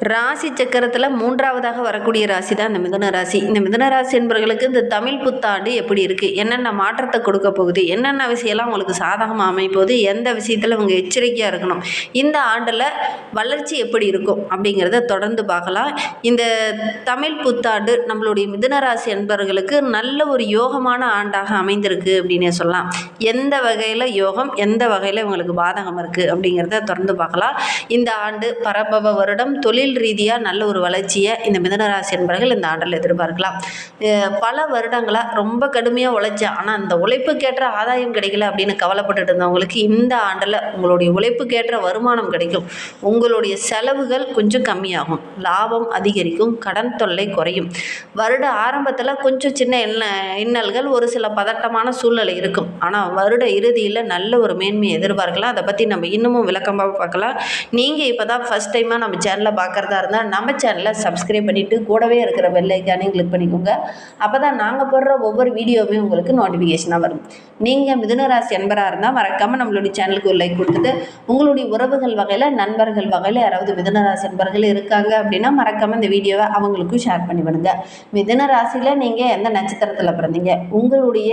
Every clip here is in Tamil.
ராசி சக்கரத்தில் மூன்றாவதாக வரக்கூடிய ராசி தான் இந்த மிதுன ராசி. இந்த மிதுன ராசி என்பவர்களுக்கு இந்த தமிழ் புத்தாண்டு எப்படி இருக்குது, என்னென்ன மாற்றத்தை கொடுக்க போகுது, என்னென்ன விஷயம்லாம் உங்களுக்கு சாதகமாக அமைப்போகுது, எந்த விஷயத்தில் இவங்க எச்சரிக்கையாக இருக்கணும், இந்த ஆண்டில் வளர்ச்சி எப்படி இருக்கும் அப்படிங்கிறத தொடர்ந்து பார்க்கலாம். இந்த தமிழ் புத்தாண்டு நம்மளுடைய மிதுன ராசி என்பவர்களுக்கு நல்ல ஒரு யோகமான ஆண்டாக அமைந்திருக்கு அப்படின்னே சொல்லலாம். எந்த வகையில் யோகம், எந்த வகையில் இவங்களுக்கு பாதகம் இருக்குது அப்படிங்கிறத தொடர்ந்து பார்க்கலாம். இந்த ஆண்டு பரபவ வருடம் தொழில் ரீதியாக நல்ல ஒரு வளர்ச்சியை இந்த மிதுனராசி என்பவர்கள் இந்த ஆண்டில் எதிர்பார்க்கலாம். பல வருடங்களாக ரொம்ப கடுமையாக உழைச்சா ஆனால் அந்த உழைப்புக்கேற்ற ஆதாயம் கிடைக்கல அப்படின்னு கவலைப்பட்டுட்டு இருந்தவங்களுக்கு இந்த ஆண்டில் உங்களுடைய உழைப்புக்கேற்ற வருமானம் கிடைக்கும். உங்களுடைய செலவுகள் கொஞ்சம் கம்மியாகும், லாபம் அதிகரிக்கும், கடன் தொல்லை குறையும். வருட ஆரம்பத்தில் கொஞ்சம் சின்ன இன்னல்கள், ஒரு சில பதட்டமான சூழ்நிலை இருக்கும். ஆனால் வருட இறுதியில் நல்ல ஒரு மேன்மையை எதிர்பார்க்கலாம். அதை பற்றி நம்ம இன்னமும் விளக்கமாக பார்க்கலாம். நீங்கள் இப்போ தான் ஃபஸ்ட் டைமாக நம்ம சேனலை பார்க்குறதா இருந்தால் நம்ம சேனலை சப்ஸ்கிரைப் பண்ணிவிட்டு கூடவே இருக்கிற பெல் ஐக்கானையும் கிளிக் பண்ணிக்கோங்க. அப்போ தான் நாங்கள் போடுற ஒவ்வொரு வீடியோவுமே உங்களுக்கு நோட்டிஃபிகேஷனாக வரும். நீங்கள் மிதுனராசி என்பராக இருந்தால் மறக்காமல் நம்மளுடைய சேனலுக்கு ஒரு லைக் கொடுத்துட்டு, உங்களுடைய உறவுகள் வகையில், நண்பர்கள் வகையில் யாராவது மிதுனராசி என்பர்கள் இருக்காங்க அப்படின்னா மறக்காமல் இந்த வீடியோவை அவங்களுக்கும் ஷேர் பண்ணி விடுங்க. மிதுன ராசியில் நீங்கள் எந்த நட்சத்திரத்தில் பிறந்தீங்க, உங்களுடைய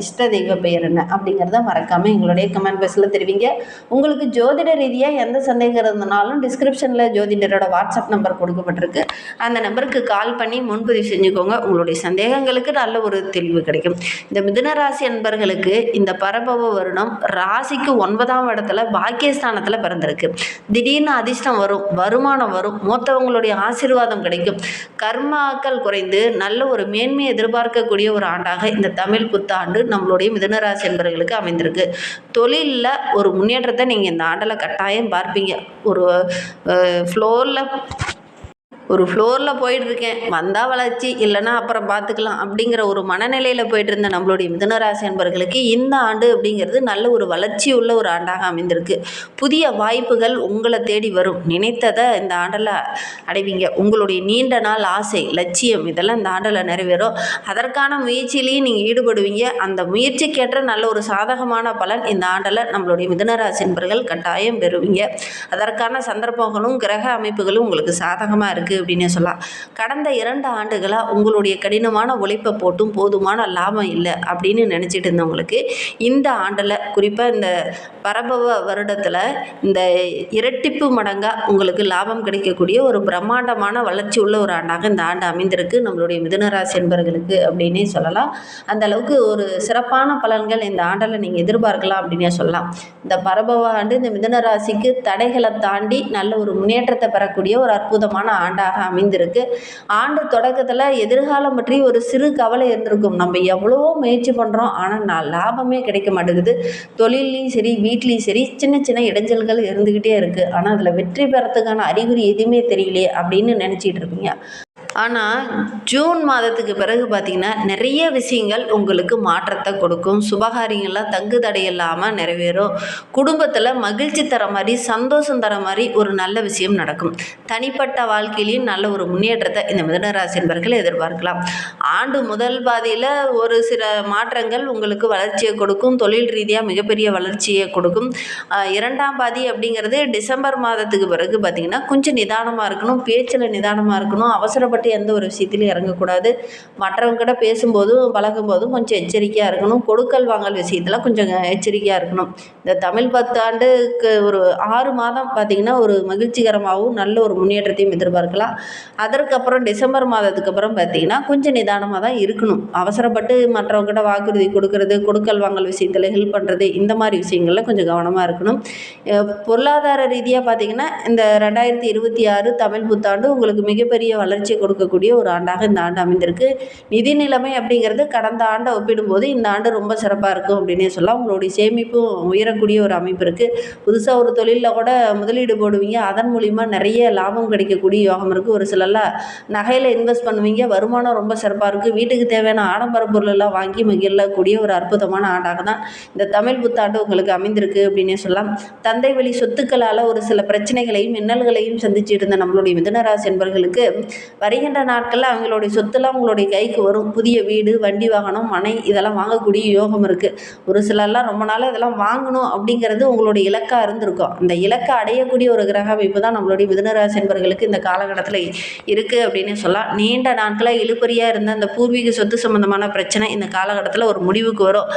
இஷ்ட தெய்வ பெயர் என்ன அப்படிங்கிறத மறக்காமல் எங்களுடைய கமெண்ட் பாக்ஸில் தெரிவிங்க. உங்களுக்கு ஜோதிட ரீதியாக எந்த சந்தேகம் இருந்தனாலும் டிஸ்கிரிப்ஷனில் ஜோதிடரோட வாட்ஸ்அப் நம்பர் கொடுக்கப்பட்டிருக்கு. அந்த நம்பருக்கு கால் பண்ணி முன்பதிவு செஞ்சுக்கோங்க. உங்களுடைய சந்தேகங்களுக்கு நல்ல ஒரு தெளிவு கிடைக்கும். இந்த மிதுன ராசி என்பர்களுக்கு இந்த பரபவ வருடம் ராசிக்கு 9ஆம் இடத்துல பாக்கியஸ்தானத்தில் பிறந்திருக்கு. திடீர்னு அதிர்ஷ்டம் வரும், வருமானம் வரும், மூத்தவங்களுடைய ஆசீர்வாதம் கிடைக்கும், கர்மாக்கள் குறைந்து நல்ல ஒரு மேன்மையை எதிர்பார்க்கக்கூடிய ஒரு ஆண்டாக இந்த தமிழ் புத்தாண்டு நம்மளுடைய மிதுன ராசி என்பர்களுக்கு அமைந்திருக்கு. தொழிலில் ஒரு முன்னேற்றத்தை நீங்கள் இந்த ஆண்டில் கட்டாயம் பார்ப்பீங்க. ஒரு ஃப்ளோரில் போயிட்டுருக்கேன், வந்தால் வளர்ச்சி, இல்லைனா அப்புறம் பார்த்துக்கலாம் அப்படிங்கிற ஒரு மனநிலையில் போயிட்டு இருந்த நம்மளுடைய மிதுனராசி என்பவர்களுக்கு இந்த ஆண்டு அப்படிங்கிறது நல்ல ஒரு வளர்ச்சி உள்ள ஒரு ஆண்டாக அமைந்திருக்கு. புதிய வாய்ப்புகள் உங்களை தேடி வரும். நினைத்ததை இந்த ஆண்டில் அடைவீங்க. உங்களுடைய நீண்ட நாள் ஆசை, லட்சியம் இதெல்லாம் இந்த ஆண்டில் நிறைவேறும். அதற்கான முயற்சியிலையும் நீங்கள் ஈடுபடுவீங்க. அந்த முயற்சிக்கேற்ற நல்ல ஒரு சாதகமான பலன் இந்த ஆண்டில் நம்மளுடைய மிதுனராசி என்பவர்கள் கட்டாயம் பெறுவீங்க. அதற்கான சந்தர்ப்பங்களும் கிரக அமைப்புகளும் உங்களுக்கு சாதகமாக இருக்குது அப்படின்னு சொல்லலாம். கடந்த 2 ஆண்டுகளாக உங்களுடைய கடினமான உழைப்பை போட்டும் போதுமான லாபம் இல்லை அப்படின்னு நினச்சிட்டு இருந்தவங்களுக்கு இந்த ஆண்டில், குறிப்பாக இந்த பரபவ வருடத்தில் இந்த இரட்டிப்பு மடங்காக உங்களுக்கு லாபம் கிடைக்கக்கூடிய ஒரு பிரம்மாண்டமான வளர்ச்சி உள்ள ஒரு ஆண்டாக இந்த ஆண்டு அமைந்திருக்கு நம்மளுடைய மிதுனராசி என்பவர்களுக்கு அப்படின்னே சொல்லலாம். அந்த அளவுக்கு ஒரு சிறப்பான பலன்கள் இந்த ஆண்டில் நீங்கள் எதிர்பார்க்கலாம் அப்படின்னே சொல்லலாம். இந்த பரபவ ஆண்டு இந்த மிதுனராசிக்கு தடைகளை தாண்டி நல்ல ஒரு முன்னேற்றத்தை பெறக்கூடிய ஒரு அற்புதமான ஆண்டாக அமைந்திருக்கு. ஆண்டு தொடக்கத்தில் எதிர்காலம் பற்றி ஒரு சிறு கவலை இருந்திருக்கும். நம்ம எவ்வளவோ முயற்சி பண்ணுறோம், ஆனால் லாபமே கிடைக்க மாட்டேங்குது. தொழிலையும் சரி, வீட்லேயும் சரி, சின்ன சின்ன இடைஞ்சல்கள் இருந்துக்கிட்டே இருக்குது. ஆனால் அதில் வெற்றி பெறத்துக்கான அறிகுறி எதுவுமே தெரியலையே அப்படின்னு நினச்சிட்டு இருப்பீங்க. ஆனால் ஜூன் மாதத்துக்கு பிறகு பார்த்திங்கன்னா நிறைய விஷயங்கள் உங்களுக்கு மாற்றத்தை கொடுக்கும். சுபகாரியங்கள்லாம் தங்கு தடை இல்லாமல் நிறைவேறும். குடும்பத்தில் மகிழ்ச்சி தர மாதிரி, சந்தோஷம் தர மாதிரி ஒரு நல்ல விஷயம் நடக்கும். தனிப்பட்ட வாழ்க்கையிலையும் நல்ல ஒரு முன்னேற்றத்தை இந்த மிதுனராசி என்பவர்கள் எதிர்பார்க்கலாம். ஆண்டு முதல் பாதியில் ஒரு சில மாற்றங்கள் உங்களுக்கு வளர்ச்சியை கொடுக்கும், தொழில் ரீதியாக மிகப்பெரிய வளர்ச்சியை கொடுக்கும். 2ஆம் பாதி அப்படிங்கிறது டிசம்பர் மாதத்துக்கு பிறகு பார்த்திங்கன்னா கொஞ்சம் நிதானமாக இருக்கணும், பேச்சில் நிதானமாக இருக்கணும், அவசரப்பட்டு எந்த ஒரு விஷயத்திலையும் இறங்கக்கூடாது. மற்றவங்க கிட்ட பேசும்போதும் பழகும்போதும் கொஞ்சம் எச்சரிக்கையாக இருக்கணும். கொடுக்கல் வாங்கல் விஷயத்தில் கொஞ்சம் எச்சரிக்கையாக இருக்கணும். இந்த தமிழ் புத்தாண்டுக்கு ஒரு 6 மாதம் பார்த்திங்கன்னா ஒரு மகிழ்ச்சிகரமாகவும் நல்ல ஒரு முன்னேற்றத்தையும் எதிர்பார்க்கலாம். அதற்கப்புறம் டிசம்பர் மாதத்துக்கு அப்புறம் பார்த்திங்கன்னா கொஞ்சம் நிதானமாக தான் இருக்கணும். அவசரப்பட்டு மற்றவங்ககிட்ட வாக்குறுதி கொடுக்கறது, கொடுக்கல் வாங்கல் விஷயத்தில் ஹெல்ப் பண்ணுறது, இந்த மாதிரி விஷயங்களில் கொஞ்சம் கவனமாக இருக்கணும். பொருளாதார ரீதியாக பார்த்திங்கன்னா இந்த 2026 தமிழ் புத்தாண்டு உங்களுக்கு மிகப்பெரிய வளர்ச்சி கொடுக்கக்கூடிய ஒரு ஆண்டாக இந்த ஆண்டு அமைந்திருக்கு. நிதி நிலைமை அப்படிங்கிறது கடந்த ஆண்டை ஒப்பிடும்போது இந்த ஆண்டு ரொம்ப சிறப்பாக இருக்கும் அப்படின்னே சொல்லலாம். உங்களுடைய சேமிப்பும் உயரக்கூடிய ஒரு அமைப்பு இருக்குது. புதுசாக ஒரு தொழிலில் கூட முதலீடு போடுவீங்க, அதன் மூலிமா நிறைய லாபம் கிடைக்கக்கூடிய யோகம் இருக்குது. ஒரு சிலர்லாம் நகையில் இன்வெஸ்ட் பண்ணுவீங்க, வருமானம் ரொம்ப சிறப்பாக இருக்குது. வீட்டுக்கு தேவையான ஆடம்பர பொருளெல்லாம் வாங்கி மகிழக்கூடிய ஒரு அற்புதமான ஆண்டாக தான் இந்த தமிழ் புத்தாண்டு உங்களுக்கு அமைந்திருக்கு அப்படின்னே சொல்லலாம். தந்தை வழி சொத்துக்களால் ஒரு சில பிரச்சனைகளையும் இன்னல்களையும் சந்திச்சுட்டு இருந்த நம்மளுடைய மிதுனராசி என்பவர்களுக்கு வருகிற வருகின்ற நாட்களில் அவங்களுடைய சொத்துலாம் உங்களுடைய கைக்கு வரும். புதிய வீடு, வண்டி, வாகனம், மனை இதெல்லாம் வாங்கக்கூடிய யோகம் இருக்குது. ஒரு சிலர்லாம் ரொம்ப நாளாக இதெல்லாம் வாங்கணும் அப்படிங்கிறது உங்களுடைய இலக்காக இருந்திருக்கும். அந்த இலக்கை அடையக்கூடிய ஒரு கிரக அமைப்பு தான் நம்மளுடைய மிதுனராசி என்பவர்களுக்கு இந்த காலகட்டத்தில் இருக்குது அப்படின்னு சொல்லலாம். நீண்ட நாட்களாக இழுபறியாக இருந்த அந்த பூர்வீக சொத்து சம்பந்தமான பிரச்சனை இந்த காலகட்டத்தில் ஒரு முடிவுக்கு வரும்.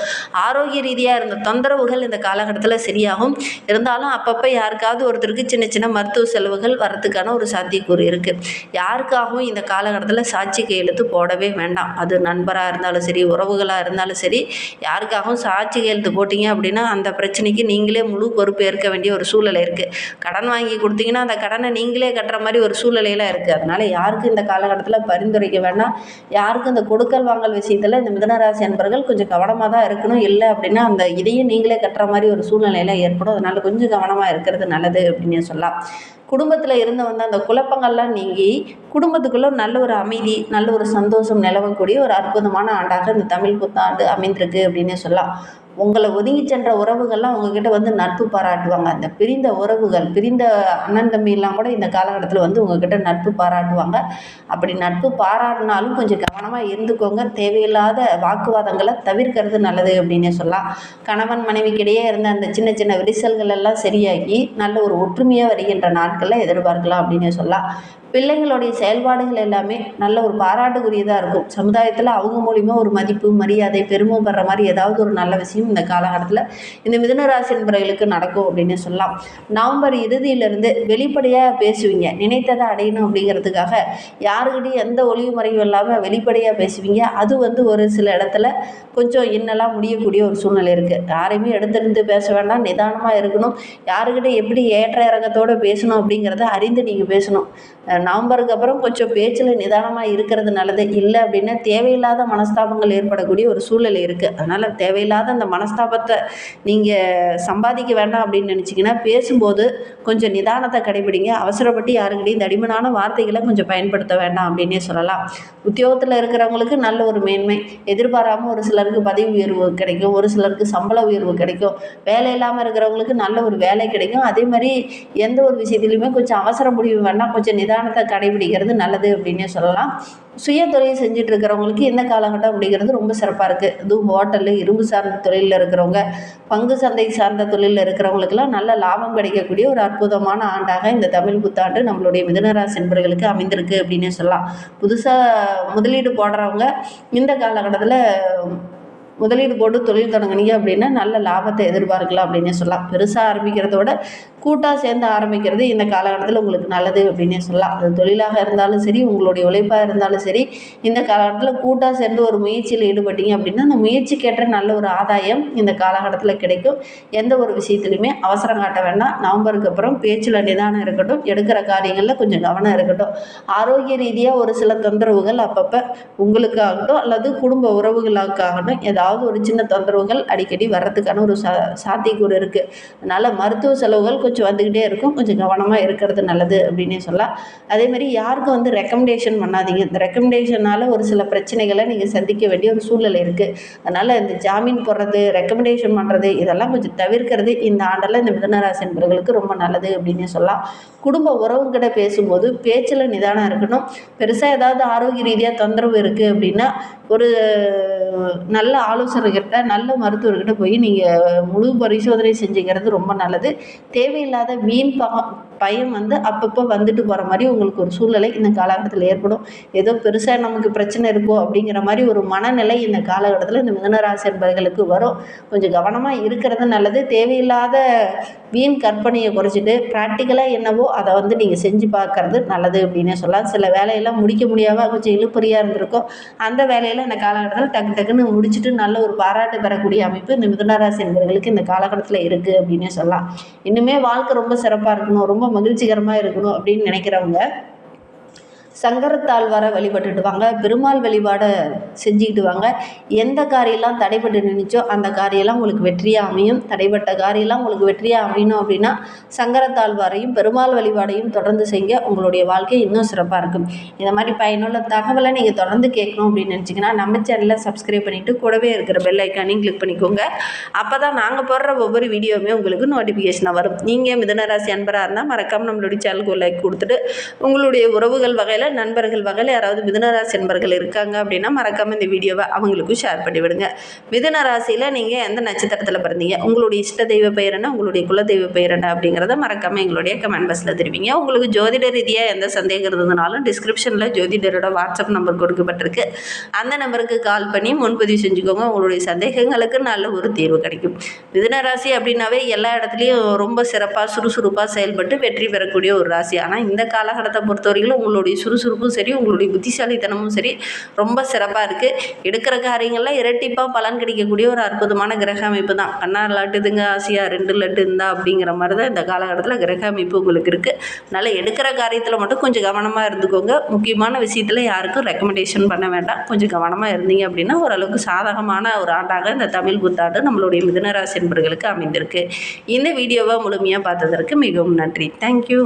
ஆரோக்கிய ரீதியாக இருந்த தொந்தரவுகள் இந்த காலகட்டத்தில் சரியாகும். இருந்தாலும் அப்பப்போ யாருக்காவது ஒருத்தருக்கு சின்ன சின்ன மருத்துவ செலவுகள் வரத்துக்கான ஒரு சாத்தியக்கூறு இருக்குது. யாருக்காகவும் இந்த காலகட்டத்தில் சாட்சி கையெழுத்து போடவே வேண்டாம். அது நண்பராக இருந்தாலும் சரி, உறவுகளாக இருந்தாலும் சரி, யாருக்காகவும் சாட்சி கையெழுத்து போட்டிங்க அப்படின்னா அந்த பிரச்சனைக்கு நீங்களே முழு பொறுப்பு ஏற்க வேண்டிய ஒரு சூழ்நிலை இருக்குது. கடன் வாங்கி கொடுத்தீங்கன்னா அந்த கடனை நீங்களே கட்டுற மாதிரி ஒரு சூழ்நிலையெல்லாம் இருக்குது. அதனால் யாருக்கும் இந்த காலகட்டத்தில் பரிந்துரைக்க வேண்டாம். யாருக்கும் இந்த கொடுக்கல் வாங்கல் விஷயத்தில் இந்த மிதுனராசி அன்பர்கள் கொஞ்சம் கவனமாக தான் இருக்கணும். இல்லை அப்படின்னா அந்த இதையும் நீங்களே கட்டுற மாதிரி ஒரு சூழ்நிலையெல்லாம் ஏற்படும். அதனால் கொஞ்சம் கவனமாக இருக்கிறது நல்லது அப்படின்னு சொல்லலாம். குடும்பத்தில் இருந்து வந்த அந்த குழப்பங்கள்லாம் நீங்கி குடும்பத்துக்குள்ளே நல்ல ஒரு அமைதி, நல்ல ஒரு சந்தோஷம் நிலவக்கூடிய ஒரு அற்புதமான ஆண்டாக இந்த தமிழ் புத்தாண்டு அமைந்திருக்கு அப்படின்னே சொல்லலாம். உங்களை ஒதுங்கி சென்ற உறவுகள்லாம் உங்ககிட்ட வந்து நட்பு பாராட்டுவாங்க. அந்த பிரிந்த உறவுகள், பிரிந்த அண்ணன் தம்பியெல்லாம் கூட இந்த காலகட்டத்தில் வந்து உங்ககிட்ட நட்பு பாராட்டுவாங்க. அப்படி நட்பு பாராட்டினாலும் கொஞ்சம் கவனமாக இருந்துக்கோங்க. தேவையில்லாத வாக்குவாதங்களை தவிர்க்கிறது நல்லது அப்படின்னே சொல்லலாம். கணவன் மனைவிக்கிடையே இருந்த அந்த சின்ன சின்ன விரிசல்கள் எல்லாம் சரியாகி நல்ல ஒரு ஒற்றுமையாக வருகின்ற நாட்களில் எதிர்பார்க்கலாம் அப்படின்னே சொல்லலாம். பிள்ளைங்களுடைய செயல்பாடுகள் எல்லாமே நல்ல ஒரு பாராட்டுக்குரியதாக இருக்கும். சமுதாயத்தில் அவங்க மூலிமா ஒரு மதிப்பு, மரியாதை, பெருமை பெற மாதிரி ஏதாவது ஒரு நல்ல விஷயம் இந்த காலகட்டத்தில் இந்த மிதுனராசி என்பவர்களுக்கு நடக்கும் அப்படின்னு சொல்லலாம். நவம்பர் இறுதியிலிருந்து வெளிப்படையாக பேசுவீங்க. நினைத்ததை அடையணும் அப்படிங்கிறதுக்காக யாருக்கிட்டையும் எந்த ஒளிவு மறைவும் இல்லாமல் வெளிப்படையாக பேசுவீங்க. அது வந்து ஒரு சில இடத்துல கொஞ்சம் இன்னெல்லாம் முடியக்கூடிய ஒரு சூழ்நிலை இருக்குது. யாரையுமே எடுத்துருந்து பேச வேண்டாம், நிதானமாக இருக்கணும். யாருக்கிட்ட எப்படி ஏற்ற இறக்கத்தோடு பேசணும் அப்படிங்கிறத அறிந்து நீங்கள் பேசணும். நவம்பருக்கு அப்புறம் கொஞ்சம் பேச்சில் நிதானமாக இருக்கிறது நல்லது. இல்லை அப்படின்னா தேவையில்லாத மனஸ்தாபங்கள் ஏற்படக்கூடிய ஒரு சூழ்நிலை இருக்குது. அதனால் தேவையில்லாத அந்த மனஸ்தாபத்தை நீங்கள் சம்பாதிக்க வேண்டாம் அப்படின்னு நினச்சிங்கன்னா பேசும்போது கொஞ்சம் நிதானத்தை கடைபிடிங்க. அவசரப்பட்டு யாருக்கிட்டையும் தடிமனான வார்த்தைகளை கொஞ்சம் பயன்படுத்த வேண்டாம் அப்படின்னே சொல்லலாம். உத்தியோகத்தில் இருக்கிறவங்களுக்கு நல்ல ஒரு மேன்மை எதிர்பாராமல் ஒரு சிலருக்கு பதவி உயர்வு கிடைக்கும், ஒரு சிலருக்கு சம்பள உயர்வு கிடைக்கும். வேலை இல்லாமல் இருக்கிறவங்களுக்கு நல்ல ஒரு வேலை கிடைக்கும். அதே மாதிரி எந்த ஒரு விஷயத்துலையுமே கொஞ்சம் அவசர முடிவு வேண்டாம், கொஞ்சம் நிதானத்தை கடைபிடிக்கிறது நல்லது அப்படின்னே சொல்லலாம். சுய தொழில் செஞ்சுட்டு இருக்கிறவங்களுக்கு இந்த காலகட்டம் அப்படிங்கிறது ரொம்ப சிறப்பாக இருக்குது. அதுவும் ஹோட்டலு, இரும்பு சார்ந்த தொழிலில் இருக்கிறவங்க, பங்கு சந்தை சார்ந்த தொழிலில் இருக்கிறவங்களுக்கெல்லாம் நல்ல லாபம் கிடைக்கக்கூடிய ஒரு அற்புதமான ஆண்டாக இந்த தமிழ் புத்தாண்டு நம்மளுடைய மிதுனராசி என்பவர்களுக்கு அமைந்திருக்கு அப்படின்னே சொல்லலாம். புதுசாக முதலீடு போடுறவங்க இந்த காலகட்டத்தில் முதலீடு போட்டு தொழில் தொடங்குனீங்க அப்படின்னா நல்ல லாபத்தை எதிர்பார்க்கலாம் அப்படின்னே சொல்லலாம். பெருசாக ஆரம்பிக்கிறத விட கூட்டாக சேர்ந்து ஆரம்பிக்கிறது இந்த காலகட்டத்தில் உங்களுக்கு நல்லது அப்படின்னே சொல்லலாம். அது தொழிலாக இருந்தாலும் சரி, உங்களுடைய உழைப்பாக இருந்தாலும் சரி, இந்த காலகட்டத்தில் கூட்டாக சேர்ந்து ஒரு முயற்சியில் ஈடுபட்டீங்க அப்படின்னா அந்த முயற்சிக்கேற்ற நல்ல ஒரு ஆதாயம் இந்த காலகட்டத்தில் கிடைக்கும். எந்த ஒரு விஷயத்துலையுமே அவசரம் காட்ட வேண்டாம். நவம்பருக்கு அப்புறம் பேச்சில் நிதானம் இருக்கட்டும், எடுக்கிற காரியங்களில் கொஞ்சம் கவனம் இருக்கட்டும். ஆரோக்கிய ரீதியாக ஒரு சில தொந்தரவுகள் அப்பப்போ உங்களுக்காகட்டும் அல்லது குடும்ப உறவுகளுக்காகட்டும் ஏதாவது ஒரு சின்ன தொந்தரவுகள் அடிக்கடி வர்றதுக்கான ஒரு சாத்தியக்கூறு இருக்குது. அதனால் மருத்துவ செலவுகள் கொஞ்சம் வந்துக்கிட்டே இருக்கும். கொஞ்சம் கவனமாக இருக்கிறது நல்லது அப்படின்னே சொல்லலாம். அதேமாதிரி யாருக்கும் வந்து ரெக்கமெண்டேஷன் பண்ணாதீங்க. இந்த ரெக்கமெண்டேஷனால் ஒரு சில பிரச்சனைகளை நீங்கள் சந்திக்க வேண்டிய ஒரு சூழ்நிலை இருக்குது. அதனால் இந்த ஜாமீன் போடுறது, ரெக்கமெண்டேஷன் பண்ணுறது இதெல்லாம் கொஞ்சம் தவிர்க்கிறது இந்த ஆண்டில் இந்த மிதுனராசி என்பவர்களுக்கு ரொம்ப நல்லது அப்படின்னே சொல்லலாம். குடும்ப உறவுங்கிட்ட பேசும்போது பேச்சில் நிதானம் இருக்கணும். பெருசாக ஏதாவது ஆரோக்கிய ரீதியாக தொந்தரவு இருக்குது அப்படின்னா ஒரு நல்ல ஆலோசகர்கிட்ட, நல்ல மருத்துவர்கிட்ட போய் நீங்கள் முழு பரிசோதனை செஞ்சுக்கிறது ரொம்ப நல்லது. தேவையில்லாத வீண் பயம் வந்து அப்பப்போ வந்துட்டு போகிற மாதிரி உங்களுக்கு ஒரு சூழ்நிலை இந்த காலகட்டத்தில் ஏற்படும். ஏதோ பெருசாக நமக்கு பிரச்சனை இருக்கோ அப்படிங்கிற மாதிரி ஒரு மனநிலை இந்த காலகட்டத்தில் இந்த மிதுனராசி என்பவர்களுக்கு வரும். கொஞ்சம் கவனமாக இருக்கிறது நல்லது. தேவையில்லாத வீண் கற்பனையை குறைச்சிட்டு ப்ராக்டிக்கலாக என்னவோ அதை வந்து நீங்கள் செஞ்சு பார்க்கறது நல்லது அப்படின்னே சொல்லலாம். சில வேலையெல்லாம் முடிக்க முடியாமல் கொஞ்சம் இழுபறியாக இருந்திருக்கும். அந்த வேலையில் இந்த காலகட்டத்தில் டக்கு டக்குன்னு முடிச்சுட்டு நல்ல ஒரு பாராட்டு பெறக்கூடிய அமைப்பு இந்த மிதுனராசி என்பவர்களுக்கு இந்த காலகட்டத்தில் இருக்குது அப்படின்னே சொல்லலாம். இன்னுமே வாழ்க்கை ரொம்ப சிறப்பாக இருக்கணும், ரொம்ப மகிழ்ச்சிகரமாக இருக்கணும் அப்படின்னு நினைக்கிறவங்க சங்கரத்தாழ்வாரை வழிபட்டுட்டு வாங்க. பெருமாள் வழிபாடை செஞ்சுக்கிட்டு வாங்க. எந்த காரியெல்லாம் தடைப்பட்டு நினைச்சோ அந்த காரியெல்லாம் உங்களுக்கு வெற்றியாக அமையும். தடைப்பட்ட காரியெல்லாம் உங்களுக்கு வெற்றியாக அமையணும் அப்படின்னா சங்கரத்தாழ்வாரையும் பெருமாள் வழிபாடையும் தொடர்ந்து செய்ய உங்களுடைய வாழ்க்கை இன்னும் சிறப்பாக இருக்கும். இந்த மாதிரி பயனுள்ள தகவலை நீங்கள் தொடர்ந்து கேட்கணும் அப்படின்னு நினச்சிங்கன்னா நம்ம சேனலில் சப்ஸ்கிரைப் பண்ணிவிட்டு கூடவே இருக்கிற பெல் ஐக்கானையும் கிளிக் பண்ணிக்கோங்க. அப்போ தான் நாங்கள் போடுற ஒவ்வொரு வீடியோவுமே உங்களுக்கு நோட்டிஃபிகேஷனாக வரும். நீங்கள் மிதுனராசி அன்பராக இருந்தால் மறக்காமல் நம்மளுடைய சேனலுக்கு ஒரு லைக் கொடுத்துட்டு உங்களுடைய உறவுகள் வகையில் நண்பர்கள் வகையில் யாராவது மிதுனராசி என்பர்கள் இருக்காங்க அப்படின்னா மறக்காமல் இந்த வீடியோவை அவங்களுக்கும் ஷேர் பண்ணிவிடுங்க. மிதுன ராசியில் நீங்கள் எந்த நட்சத்திரத்தில் பிறந்தீங்க, உங்களுடைய இஷ்ட தெய்வ பெயர் என்ன, உங்களுடைய குல தெய்வ பெயர் என்ன அப்படிங்கிறத மறக்காமல் எங்களுடைய கமெண்ட் பாக்ஸில் தெரிவிங்க. உங்களுக்கு ஜோதிட ரீதியாக எந்த சந்தேகம் இருந்ததுனாலும் டிஸ்கிரிப்ஷனில் ஜோதிடரோட வாட்ஸ்அப் நம்பர் கொடுக்கப்பட்டிருக்கு. அந்த நம்பருக்கு கால் பண்ணி முன்பதிவு செஞ்சுக்கோங்க. உங்களுடைய சந்தேகங்களுக்கு நல்ல ஒரு தீர்வு கிடைக்கும். மிதுன ராசி அப்படின்னாவே எல்லா இடத்துலையும் ரொம்ப சிறப்பாக சுறுசுறுப்பாக செயல்பட்டு வெற்றி பெறக்கூடிய ஒரு ராசி. ஆனால் இந்த காலகட்டத்தை பொறுத்தவரைக்கும் உங்களுடைய சுறுசுறுப்பும் சரி, உங்களுடைய புத்திசாலித்தனமும் சரி ரொம்ப சிறப்பாக இருக்குது. எடுக்கிற காரியங்களில் இரட்டிப்பாக பலன் கிடைக்கக்கூடிய ஒரு அற்புதமான கிரக அமைப்பு தான். கண்ணா லட்டுதுங்க ஆசையா 2 லட்டு இருந்தா அப்படிங்கிற மாதிரி தான் இந்த காலகட்டத்தில் கிரக அமைப்பு உங்களுக்கு இருக்குது. அதனால் எடுக்கிற காரியத்தில் மட்டும் கொஞ்சம் கவனமாக இருந்துக்கோங்க. முக்கியமான விஷயத்தில் யாருக்கும் ரெக்கமெண்டேஷன் பண்ண வேண்டாம். கொஞ்சம் கவனமாக இருந்தீங்க அப்படின்னா ஓரளவுக்கு சாதகமான ஒரு ஆண்டாக இந்த தமிழ் புத்தாண்டு நம்மளுடைய மிதுனராசி என்பவர்களுக்கு அமைந்திருக்கு. இந்த வீடியோவை முழுமையாக பார்த்ததற்கு மிகவும் நன்றி. தேங்க்யூ.